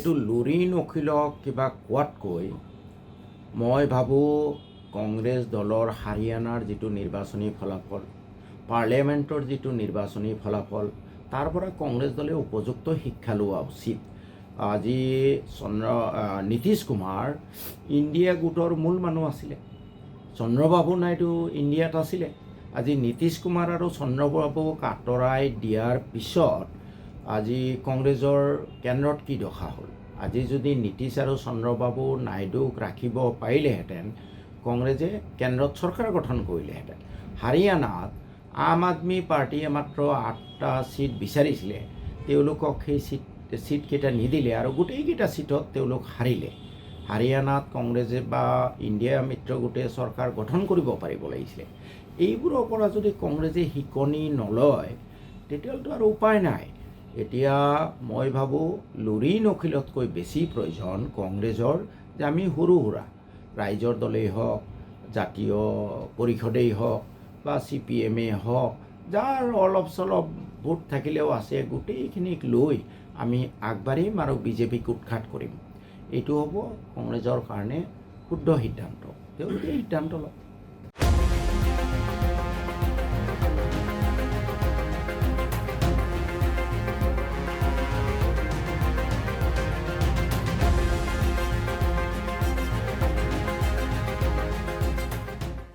এইটো লুৰিণ অখিলক কিবা কোৱাতকৈ মই ভাবোঁ কংগ্ৰেছ দলৰ হাৰিয়ানাৰ যিটো নিৰ্বাচনী ফলাফল, পাৰ্লিয়ামেণ্টৰ যিটো নিৰ্বাচনী ফলাফল, তাৰ পৰা কংগ্ৰেছ দলে উপযুক্ত শিক্ষা লোৱা উচিত। আজি নীতিশ কুমাৰ ইণ্ডিয়া গোটৰ মূল মানুহ আছিলে। চন্দ্ৰবাবু নাইডু ইণ্ডিয়াত আছিলে। আজি নীতিশ কুমাৰ আৰু চন্দ্ৰবাবুক আঁতৰাই দিয়াৰ পিছত আজি কংগ্ৰেছৰ কেন্দ্ৰত কি দশা হ'ল? আজি যদি নীতিশ আৰু চন্দ্ৰবাবু নাইডুক ৰাখিব পাৰিলেহেঁতেন, কংগ্ৰেছে কেন্দ্ৰত চৰকাৰ গঠন কৰিলেহেঁতেন। হাৰিয়ানাত আম আদমি পাৰ্টীয়ে মাত্ৰ 8টা ছিট বিচাৰিছিলে, তেওঁলোকক সেই ছিটকেইটা নিদিলে আৰু গোটেইকেইটা ছিটত তেওঁলোক হাৰিলে। হাৰিয়ানাত কংগ্ৰেছে বা ইণ্ডিয়া মিত্ৰ গোটে চৰকাৰ গঠন কৰিব পাৰিব লাগিছিলে। এইবোৰৰ পৰা যদি কংগ্ৰেছে শিকনি নলয়, তেতিয়াহ'লেতো আৰু উপায় নাই। এতিয়া মই ভাবোঁ লুৰিণ অখিলতকৈ বেছি প্ৰয়োজন কংগ্ৰেছৰ যে আমি সৰু সুৰা ৰাইজৰ দলেই হওক, জাতীয় পৰিষদেই হওক বা CPM হওক, যাৰ অলপ চলপ ভোট থাকিলেও আছে, গোটেইখিনিক লৈ আমি আগবাঢ়িম আৰু বিজেপিক উৎখাত কৰিম। এইটো হ'ব কংগ্ৰেছৰ কাৰণে শুদ্ধ সিদ্ধান্ত। তেওঁলোকে সিদ্ধান্ত লওক।